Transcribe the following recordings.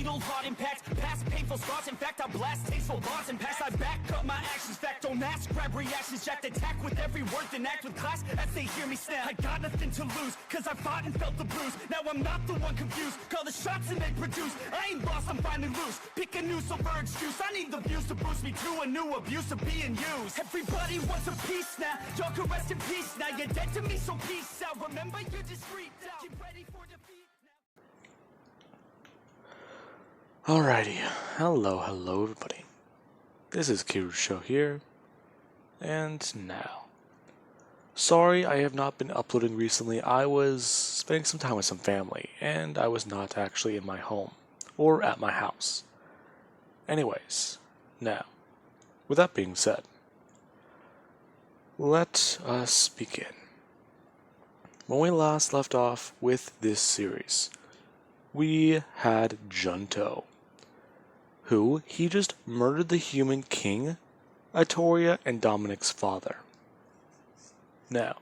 fatal heart impacts, past painful scars. In fact, I blast tasteful bars and pass. I back up my actions, fact don't ask, grab reactions, jacked attack with every word, then act with class as they hear me snap. I got nothing to lose, cause I fought and felt the bruise. Now I'm not the one confused, call the shots and they produce. I ain't lost, I'm finally loose, pick a new silver excuse. I need the views to boost me to a new abuse of being used. Everybody wants a piece now, y'all can rest in peace now. You're dead to me, so peace out. Remember, you're discreet now. Get ready for defeat now. Alrighty, hello everybody. This is Kiru's show here, and now. Sorry I have not been uploading recently. I was spending some time with some family, and I was not actually in my home, or at my house. Anyways, now, with that being said, let us begin. When we last left off with this series, we had Junto, who he just murdered the human king, Atoria, and Dominic's father. Now,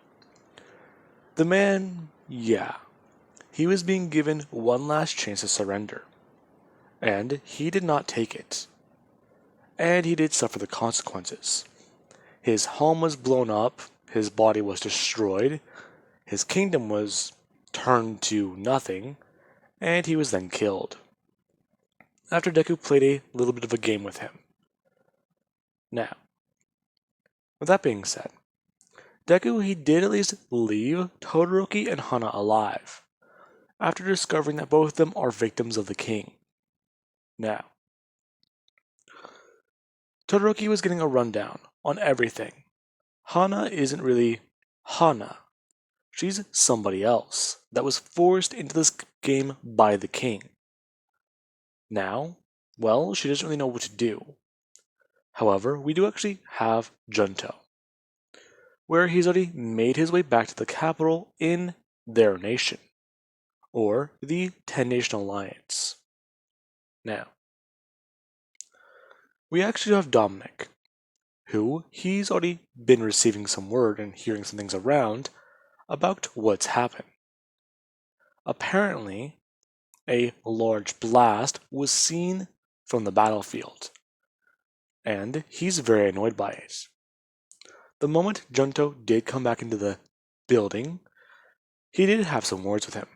the man, yeah, he was being given one last chance to surrender, and he did not take it. And he did suffer the consequences. His home was blown up, his body was destroyed, his kingdom was turned to nothing, and he was then killed, after Deku played a little bit of a game with him. Now, with that being said, Deku, he did at least leave Todoroki and Hana alive, after discovering that both of them are victims of the king. Now, Todoroki was getting a rundown on everything. Hana isn't really Hana. She's somebody else that was forced into this game by the king. Now, well, she doesn't really know what to do. However, we do actually have Junto, where he's already made his way back to the capital in their nation, or the 10-Nation Alliance. Now, we actually have Dominic, who he's already been receiving some word and hearing some things around about what's happened. Apparently, a large blast was seen from the battlefield, and he's very annoyed by it. The moment Junto did come back into the building, he did have some words with him,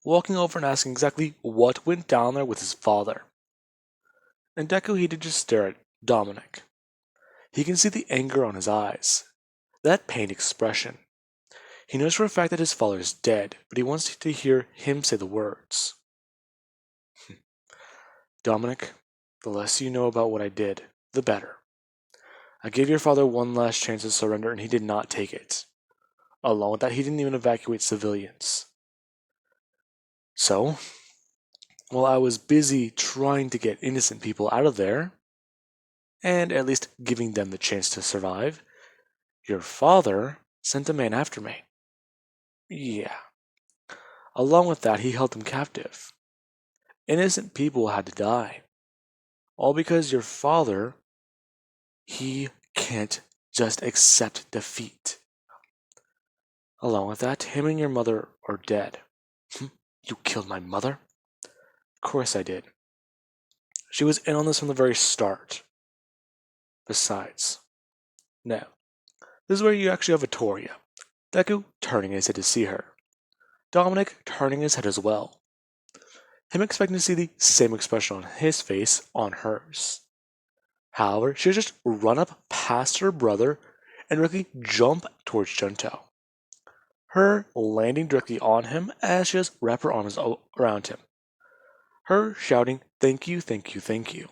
walking over and asking exactly what went down there with his father. And Deku, he did just stare at Dominic. He can see the anger on his eyes, that pained expression. He knows for a fact that his father is dead, but he wants to hear him say the words. Dominic, the less you know about what I did, the better. I gave your father one last chance to surrender, and he did not take it. Along with that, he didn't even evacuate civilians. So, while I was busy trying to get innocent people out of there, and at least giving them the chance to survive, your father sent a man after me. Yeah. Along with that, he held them captive. Innocent people had to die. All because your father, he can't just accept defeat. Along with that, him and your mother are dead. You killed my mother? Of course I did. She was in on this from the very start. Besides, now, this is where you actually have Atoria. Deku turning his head to see her. Dominic turning his head as well. Him expecting to see the same expression on his face on hers. However, she just run up past her brother and directly jump towards Junto. Her landing directly on him as she just wrap her arms around him. Her shouting, "Thank you, thank you, thank you,"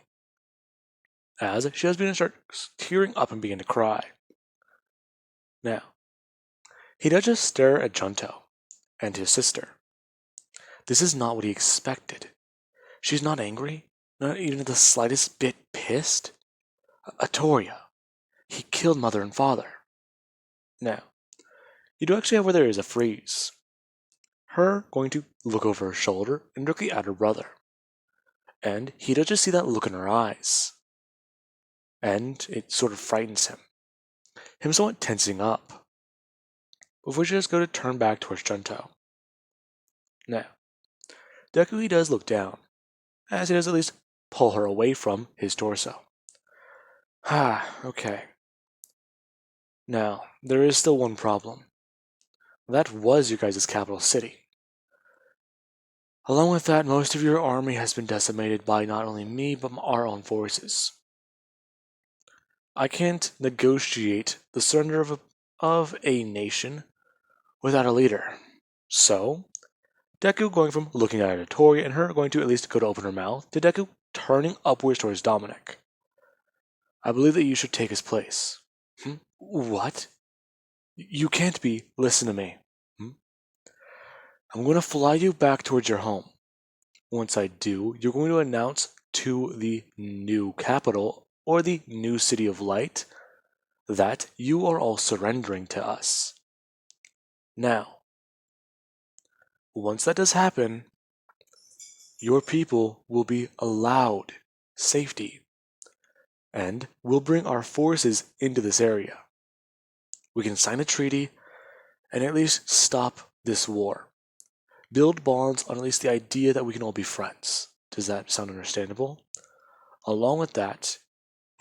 as she has been to start tearing up and begin to cry. Now, he does just stare at Junto and his sister. This is not what he expected. She's not angry, not even the slightest bit pissed. Atoria, he killed mother and father. Now, you do actually have where there is a freeze. Her going to look over her shoulder and look at her brother. And he does just see that look in her eyes. And it sort of frightens him. Him somewhat tensing up. Before she just go to turn back towards Junto. Now, Deku, he does look down. as he does at least pull her away from his torso. Okay. Now, there is still one problem. That was your guys' capital city. Along with that, most of your army has been decimated by not only me, but our own forces. I can't negotiate the surrender of a nation without a leader. So, Deku going from looking at Aratoria and her going to at least go to open her mouth, to Deku turning upwards towards Dominic. I believe that you should take his place. What? You can't be. Listen to me. I'm going to fly you back towards your home. Once I do, you're going to announce to the new capital, or the new city of light, that you are all surrendering to us. Now, once that does happen, your people will be allowed safety, and we'll bring our forces into this area. We can sign a treaty and at least stop this war. Build bonds on at least the idea that we can all be friends. Does that sound understandable? Along with that,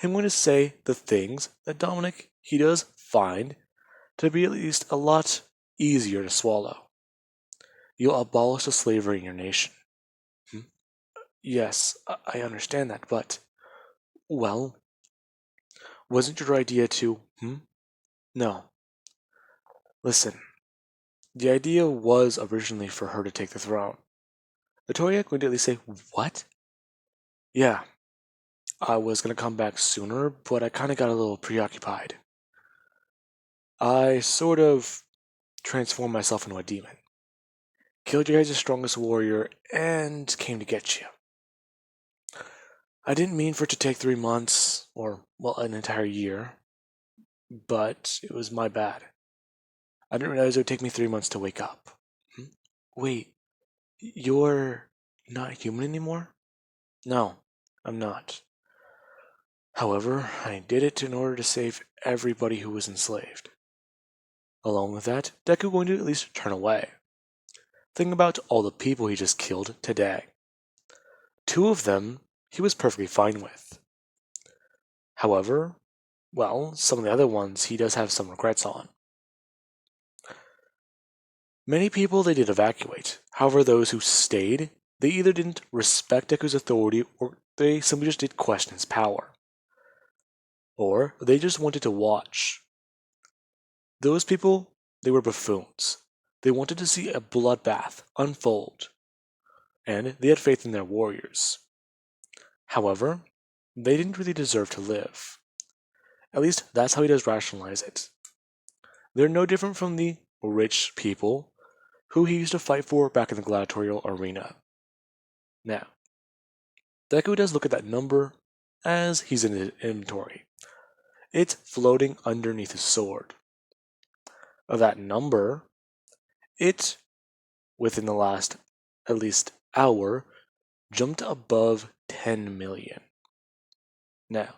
I'm going to say the things that Dominic, he does find to be at least a lot easier to swallow. You'll abolish the slavery in your nation. Yes, I understand that, but, well, wasn't your idea to, No. Listen, the idea was originally for her to take the throne. Victoria would at least say, what? Yeah, I was gonna come back sooner, but I kinda got a little preoccupied. I sort of transformed myself into a demon. Killed your guys' strongest warrior, and came to get you. I didn't mean for it to take 3 months, or, well, an entire year, but it was my bad. I didn't realize it would take me 3 months to wake up. Wait, you're not human anymore? No, I'm not. However, I did it in order to save everybody who was enslaved. Along with that, Deku going to at least turn away. Think about all the people he just killed today. 2 of them he was perfectly fine with. However, well, some of the other ones he does have some regrets on. Many people they did evacuate. However, those who stayed, they either didn't respect Deku's authority or they simply just did question his power. Or they just wanted to watch. Those people, they were buffoons. They wanted to see a bloodbath unfold. And they had faith in their warriors. However, they didn't really deserve to live. At least that's how he does rationalize it. They're no different from the rich people who he used to fight for back in the gladiatorial arena. Now, Deku does look at that number as he's in his inventory. It's floating underneath his sword. That number, it, within the last at least hour, jumped above 10 million. Now,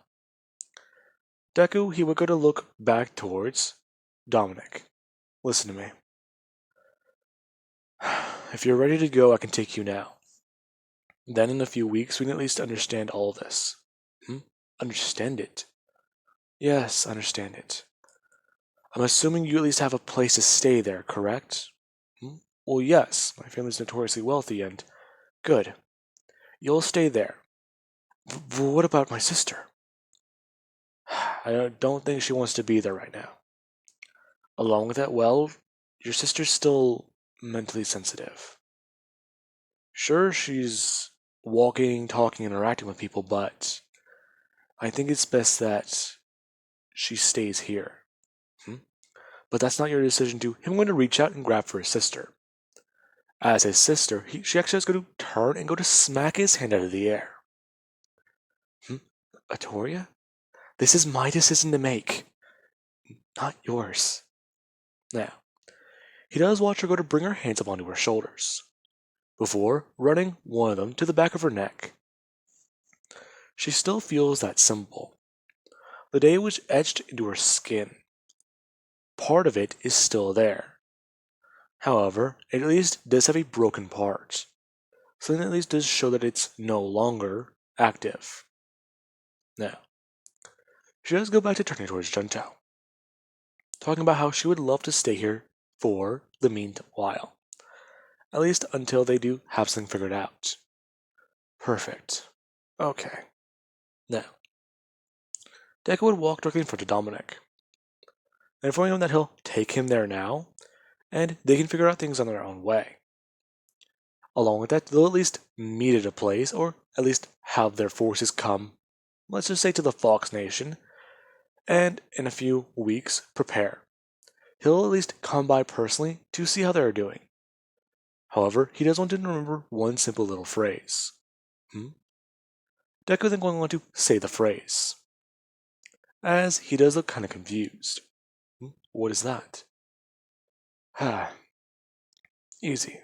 Deku, he would go to look back towards Dominic. Listen to me. If you're ready to go, I can take you now. Then in a few weeks, we can at least understand all this. Understand it? Yes, understand it. I'm assuming you at least have a place to stay there, correct? Well, yes, my family's notoriously wealthy and good. You'll stay there. What about my sister? I don't think she wants to be there right now. Along with that, well, your sister's still mentally sensitive. Sure, she's walking, talking, interacting with people, but I think it's best that she stays here. But that's not your decision to him going to reach out and grab for his sister. As his sister, she actually is going to turn and go to smack his hand out of the air. Atoria? This is my decision to make, not yours. Now, he does watch her go to bring her hands up onto her shoulders, before running one of them to the back of her neck. She still feels that symbol. The day was etched into her skin. Part of it is still there. However, it at least does have a broken part. something that at least does show that it's no longer active. Now, she does go back to turning towards Juntao, talking about how she would love to stay here for the meanwhile, at least until they do have something figured out. Perfect. Okay. Now, Deku would walk directly in front of Dominic, informing him that he'll take him there now, and they can figure out things on their own way. Along with that, they'll at least meet at a place, or at least have their forces come, let's just say to the Fox Nation, and in a few weeks, prepare. He'll at least come by personally to see how they are doing. However, he does want to remember one simple little phrase. Deku then going on to say the phrase, as he does look kind of confused. What is that? Easy.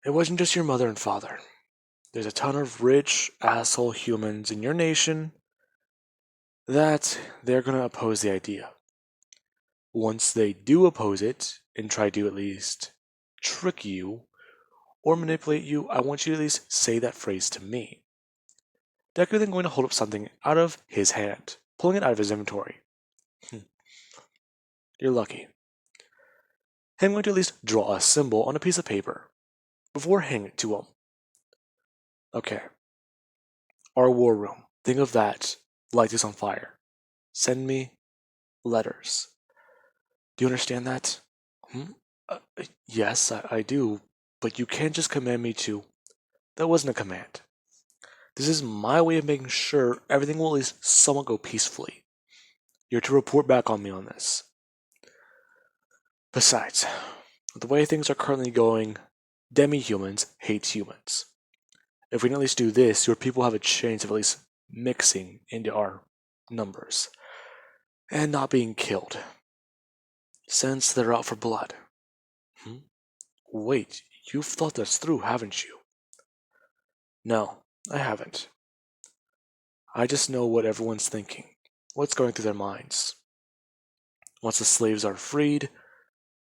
It wasn't just your mother and father. There's a ton of rich, asshole humans in your nation that they're going to oppose the idea. Once they do oppose it and try to at least trick you or manipulate you, I want you to at least say that phrase to me. Deku then going to hold up something out of his hand, pulling it out of his inventory. You're lucky. I'm going to at least draw a symbol on a piece of paper before handing it to him. Okay. Our war room. Think of that. Light this on fire. Send me letters. Do you understand that? Yes, I do. But you can't just command me to. That wasn't a command. This is my way of making sure everything will at least somewhat go peacefully. You're to report back on me on this. Besides, the way things are currently going, demi-humans hate humans. If we can at least do this, your people have a chance of at least mixing into our numbers and not being killed, since they're out for blood. Wait, you've thought this through, haven't you? No, I haven't. I just know what everyone's thinking, what's going through their minds. Once the slaves are freed,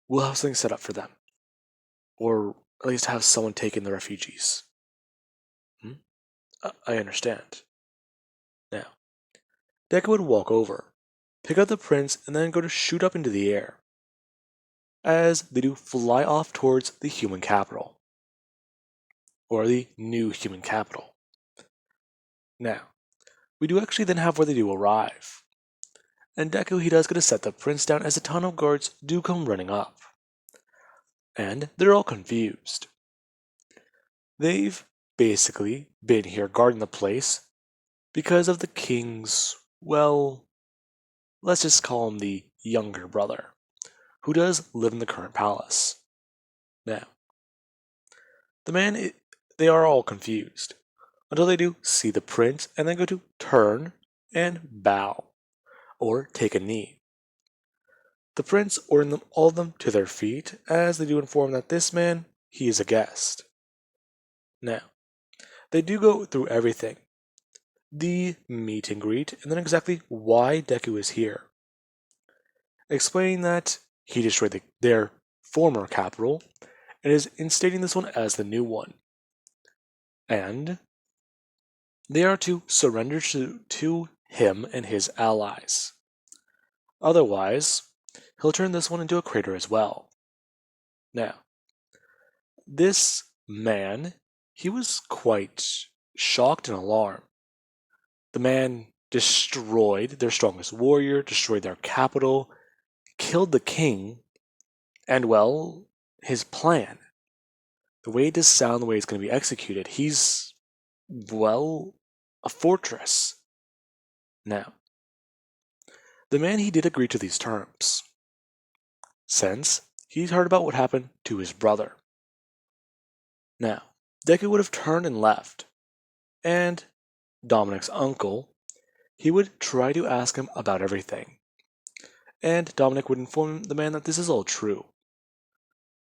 we'll have something set up for them. Or at least have someone take in the refugees. I understand. Now, Deku would walk over, pick up the prince, and then go to shoot up into the air, as they do fly off towards the human capital. Or the new human capital. Now, we do actually then have where they do arrive. And Deku, he does get to set the prince down as a ton of guards do come running up. And they're all confused. They've basically been here guarding the place because of the king's, well, let's just call him the younger brother, who does live in the current palace. Now, they are all confused until they do see the prince and then go to turn and bow or take a knee. The prince ordering them all of them to their feet as they do inform that this man, he is a guest. Now, they do go through everything. The meet and greet, and then exactly why Deku is here. Explaining that he destroyed their former capital and is instating this one as the new one. And they are to surrender to him and his allies. Otherwise, he'll turn this one into a crater as well. Now, this man, he was quite shocked and alarmed. The man destroyed their strongest warrior, destroyed their capital, killed the king, and, well, his plan. The way it does sound, the way it's going to be executed, he's, well, a fortress. Now, the man, he did agree to these terms, since he'd heard about what happened to his brother. Now, Deku would have turned and left, and Dominic's uncle, he would try to ask him about everything. And Dominic would inform the man that this is all true.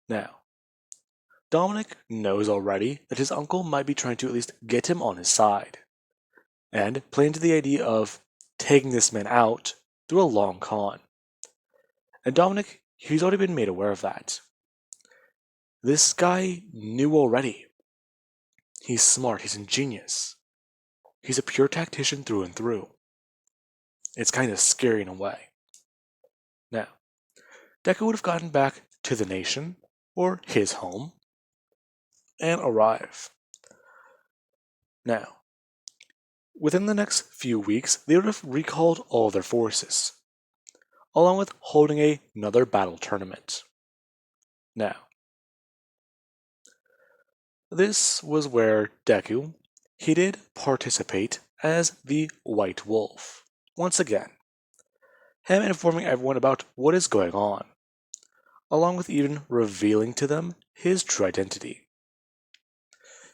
Now, Dominic knows already that his uncle might be trying to at least get him on his side, and play into the idea of taking this man out through a long con. And Dominic, he's already been made aware of that. This guy knew already. He's smart, he's ingenious. He's a pure tactician through and through. It's kind of scary in a way. Now, Deku would have gotten back to the nation, or his home, and arrive. Now, within the next few weeks, they would have recalled all their forces, along with holding another battle tournament. Now, this was where Deku, he did participate as the White Wolf. Once again, him informing everyone about what is going on, along with even revealing to them his true identity.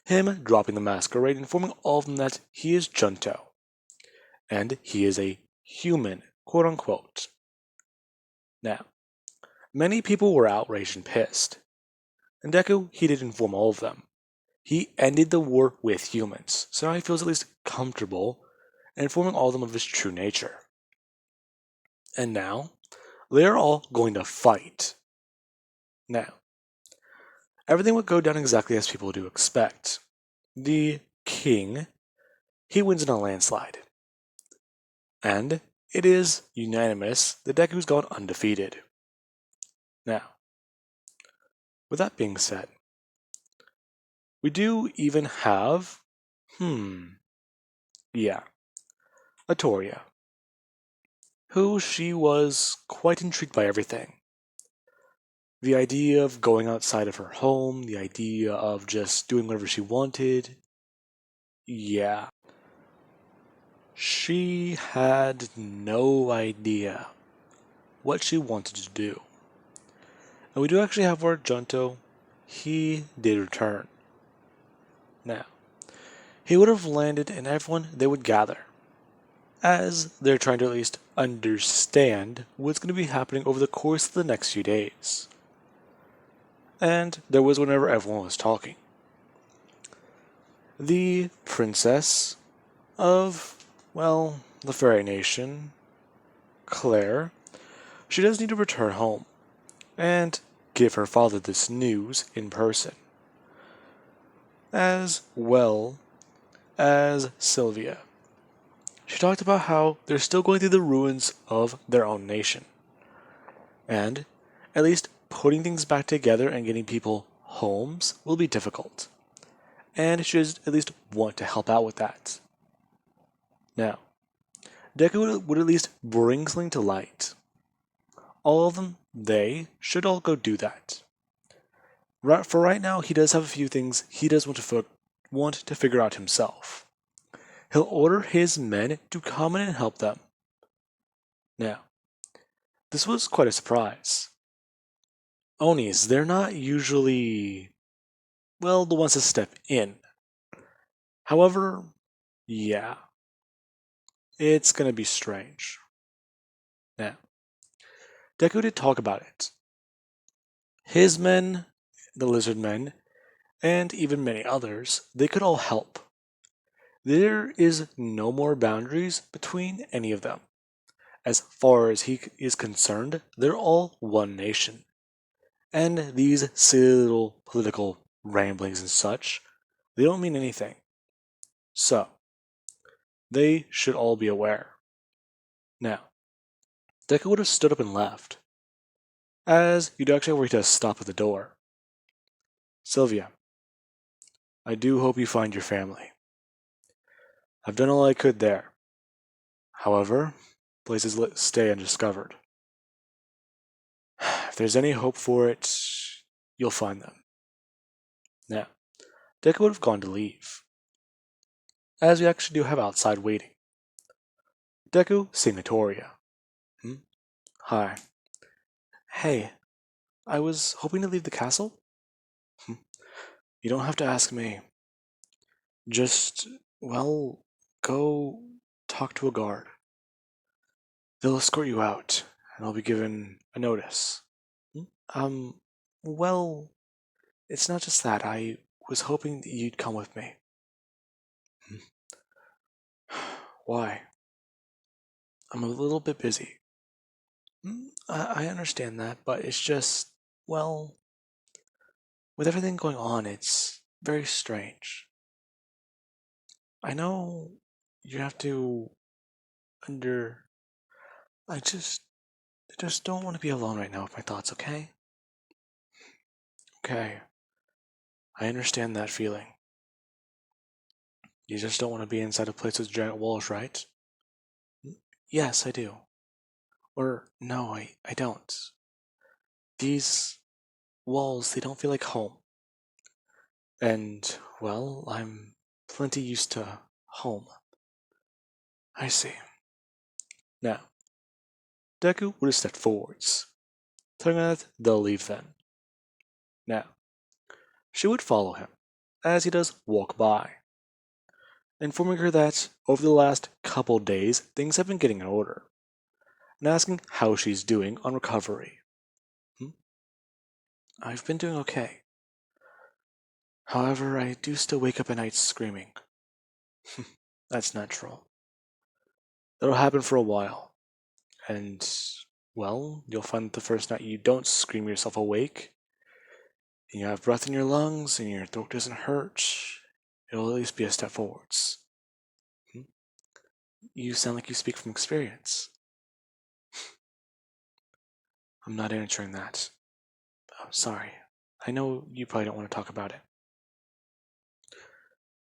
Him dropping the masquerade, informing all of them that he is Junto, and he is a human, quote unquote. Now, many people were outraged and pissed, and Deku, he did inform all of them. He ended the war with humans, so now he feels at least comfortable informing all of them of his true nature. And now, they are all going to fight. Now, everything would go down exactly as people do expect. The king, he wins in a landslide. And it is unanimous that Deku's gone undefeated. Now, with that being said, we do even have, Atoria, who she was quite intrigued by everything. The idea of going outside of her home, the idea of just doing whatever she wanted. Yeah. She had no idea what she wanted to do. And we do actually have our Junto. He did return. Now, he would have landed and everyone, they would gather, as they're trying to at least understand what's going to be happening over the course of the next few days. And there was whenever everyone was talking. The princess of, well, the fairy nation, Claire, she does need to return home and give her father this news in person, as well as Sylvia. She talked about how they're still going through the ruins of their own nation, and at least putting things back together and getting people homes will be difficult, and she should at least want to help out with that. Now, Deku would at least bring something to light. All of them, they should all go do that. For right now, he does have a few things he does want to figure out himself. He'll order his men to come in and help them. Now, this was quite a surprise. Onis, they're not usually, well, the ones to step in. However, yeah, it's gonna be strange. Now, Deku did talk about it. His men, the lizard men, and even many others, they could all help. There is no more boundaries between any of them. As far as he is concerned, they're all one nation. And these silly little political ramblings and such, they don't mean anything. So, they should all be aware. Now, Deku would have stood up and left, as you'd actually were to stop at the door. Sylvia, I do hope you find your family. I've done all I could there. However, places stay undiscovered. If there's any hope for it, you'll find them. Now, Deku would have gone to leave, as we actually do have outside waiting. Deku, seeing Notoria. Hi. Hey, I was hoping to leave the castle? You don't have to ask me. Just, well, go talk to a guard. They'll escort you out, and I'll be given a notice. Well, it's not just that. I was hoping that you'd come with me. Why? I'm a little bit busy. I understand that, but it's just, well, with everything going on, it's very strange. I know you have to under. I just don't want to be alone right now with my thoughts, okay? Okay, I understand that feeling. You just don't want to be inside a place with giant walls, right? Yes, I do. Or, no, I don't. These walls, they don't feel like home. And, well, I'm plenty used to home. I see. Now, Deku would have stepped forwards, telling her that they'll leave then. Now, she would follow him, as he does walk by, informing her that over the last couple days things have been getting in order, and asking how she's doing on recovery. Hmm? I've been doing okay. However, I do still wake up at night screaming. That's natural. That'll happen for a while, and, well, you'll find that the first night you don't scream yourself awake, and you have breath in your lungs, and your throat doesn't hurt, it'll at least be a step forwards. Hmm? You sound like you speak from experience. I'm not answering that. Oh, sorry. I know you probably don't want to talk about it.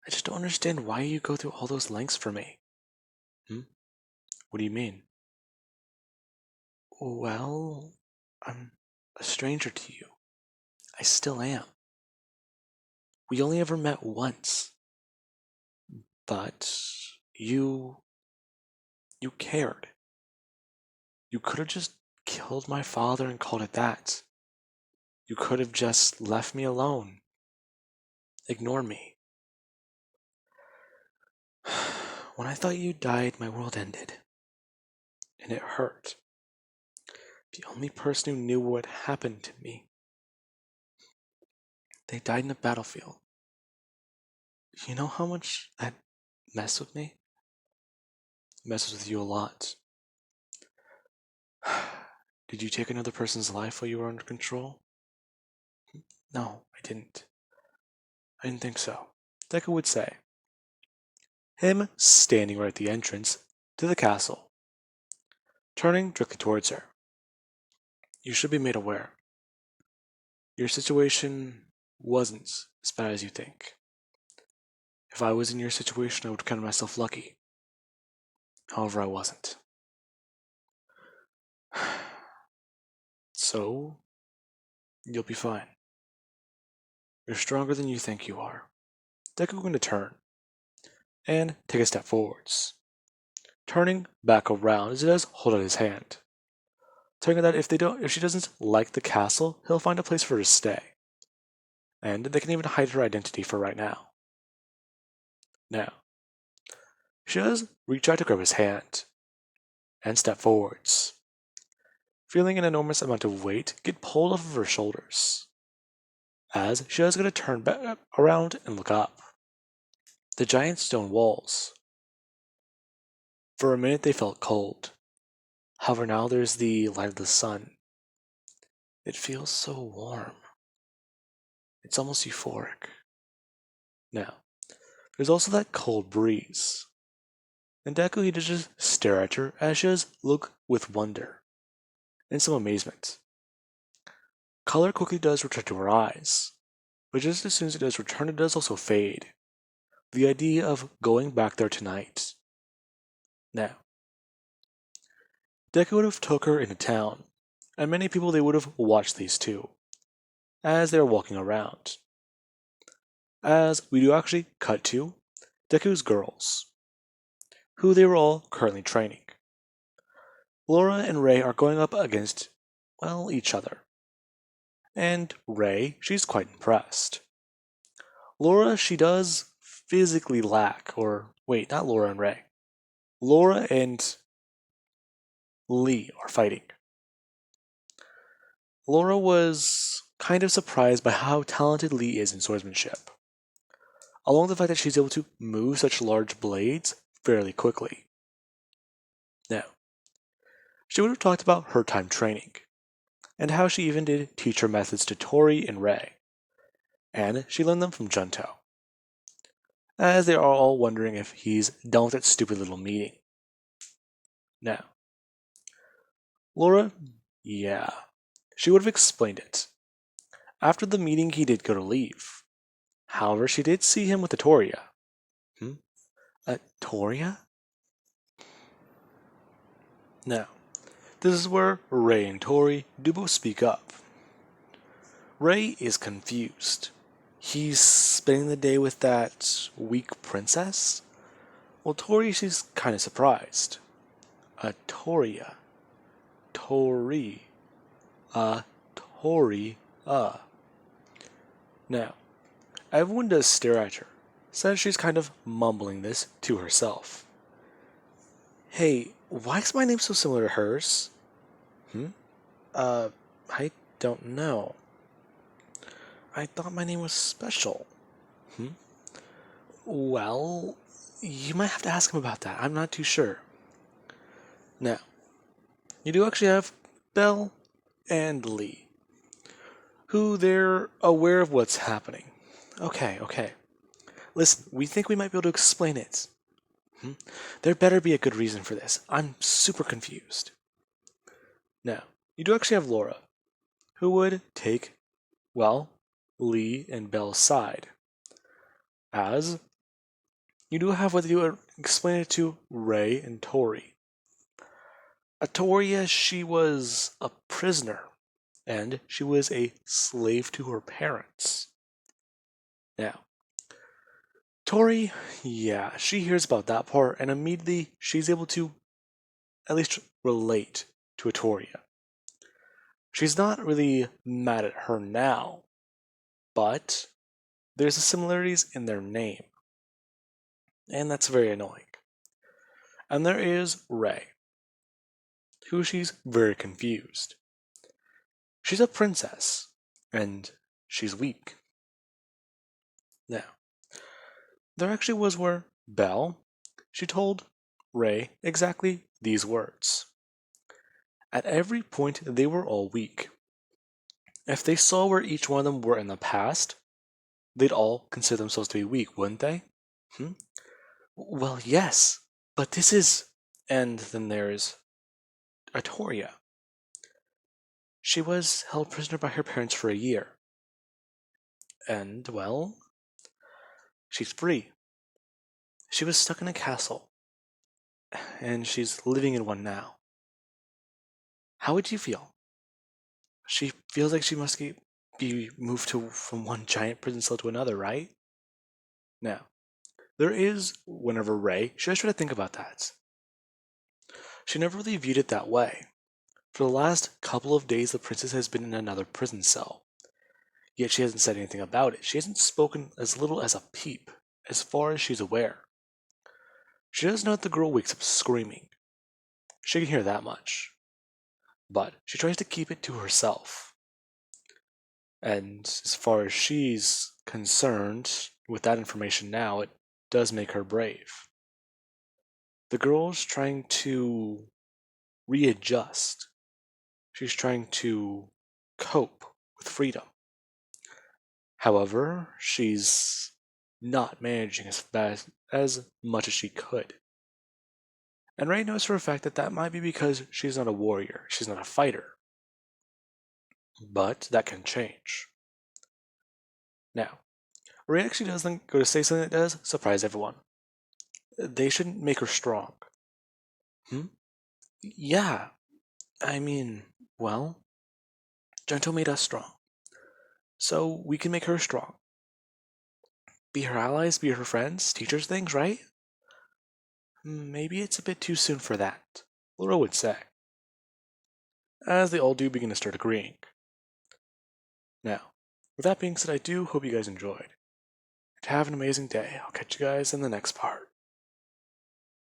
I just don't understand why you go through all those lengths for me. Hmm? What do you mean? Well, I'm a stranger to you. I still am. We only ever met once. But you cared. You could have just killed my father and called it that. You could have just left me alone. Ignore me. When I thought you died, my world ended. And it hurt. The only person who knew what happened to me. They died in a battlefield. You know how much that messed with me? It messes with you a lot. Did you take another person's life while you were under control? No, I didn't. I didn't think so. Deku would say. Him standing right at the entrance to the castle, turning directly towards her. You should be made aware. Your situation wasn't as bad as you think. If I was in your situation, I would count myself lucky. However, I wasn't. So, you'll be fine. You're stronger than you think you are. Deku going to turn and take a step forwards, turning back around as he does hold out his hand, telling her that if she doesn't like the castle, he'll find a place for her to stay, and they can even hide her identity for right now. Now, she does reach out to grab his hand and step forwards, feeling an enormous amount of weight get pulled off of her shoulders, as she is going to turn back around and look up. The giant stone walls. For a minute they felt cold. However, now there's the light of the sun. It feels so warm. It's almost euphoric. Now, there's also that cold breeze. And Deku, he does just stare at her as she does look with wonder and some amazement. Color quickly does return to her eyes, but just as soon as it does return, it does also fade. The idea of going back there tonight. Now, Deku would have took her into town, and many people they would have watched these two, as they were walking around. As we do actually cut to Deku's girls, who they were all currently training. Laura and Ray are going up against, well, each other. And Ray, she's quite impressed. Laura, she does physically lack, or wait, not Laura and Ray. Laura and Lee are fighting. Laura was kind of surprised by how talented Lee is in swordsmanship, along with the fact that she's able to move such large blades fairly quickly. Now, she would have talked about her time training, and how she even did teach her methods to Tori and Ray, and she learned them from Junto, as they are all wondering if he's done with that stupid little meeting. Now, Laura, yeah, she would have explained it. After the meeting, he did go to leave. However, she did see him with Atoria. Atoria? Now, this is where Ray and Tori do both speak up. Ray is confused. He's spending the day with that weak princess? Well, Tori, she's kind of surprised. Atoria. Tori. Tori. Now, everyone does stare at her, says she's kind of mumbling this to herself. Hey, why is my name so similar to hers? I don't know. I thought my name was special. Well, you might have to ask him about that. I'm not too sure. Now, you do actually have Belle and Lee, who they're aware of what's happening. Okay. Listen, we think we might be able to explain it. There better be a good reason for this. I'm super confused. Now, you do actually have Laura, who would take, well, Lee and Belle's side. As you do have what you would explain it to Ray and Tori. Atoria, she was a prisoner, and she was a slave to her parents. Now, Tori, yeah, she hears about that part, and immediately she's able to at least relate to Atoria. She's not really mad at her now, but there's similarities in their name, and that's very annoying. And there is Ray, who she's very confused. She's a princess, and she's weak. Now, there actually was where Belle, she told Ray exactly these words. At every point, they were all weak. If they saw where each one of them were in the past, they'd all consider themselves to be weak, wouldn't they? Well, yes, but this is... And then there's Atoria. She was held prisoner by her parents for a year. And, well, she's free. She was stuck in a castle, and she's living in one now. How would you feel? She feels like she must be moved from one giant prison cell to another, right? Now, there is, whenever Ray, she does try to think about that. She never really viewed it that way. For the last couple of days, the princess has been in another prison cell. Yet she hasn't said anything about it. She hasn't spoken as little as a peep, as far as she's aware. She does know that the girl wakes up screaming. She can hear that much. But she tries to keep it to herself. And as far as she's concerned, with that information now, it does make her brave. The girl's trying to readjust. She's trying to cope with freedom. However, she's not managing as much as she could. And Ray knows for a fact that might be because she's not a warrior, she's not a fighter. But that can change. Now, Ray actually does then go to say something that does surprise everyone. They shouldn't make her strong. Yeah, I mean, well, Junto made us strong. So we can make her strong. Be her allies, be her friends, teach her things, right? Maybe it's a bit too soon for that, Laura would say. As they all do begin to start agreeing. Now, with that being said, I do hope you guys enjoyed. Have an amazing day. I'll catch you guys in the next part.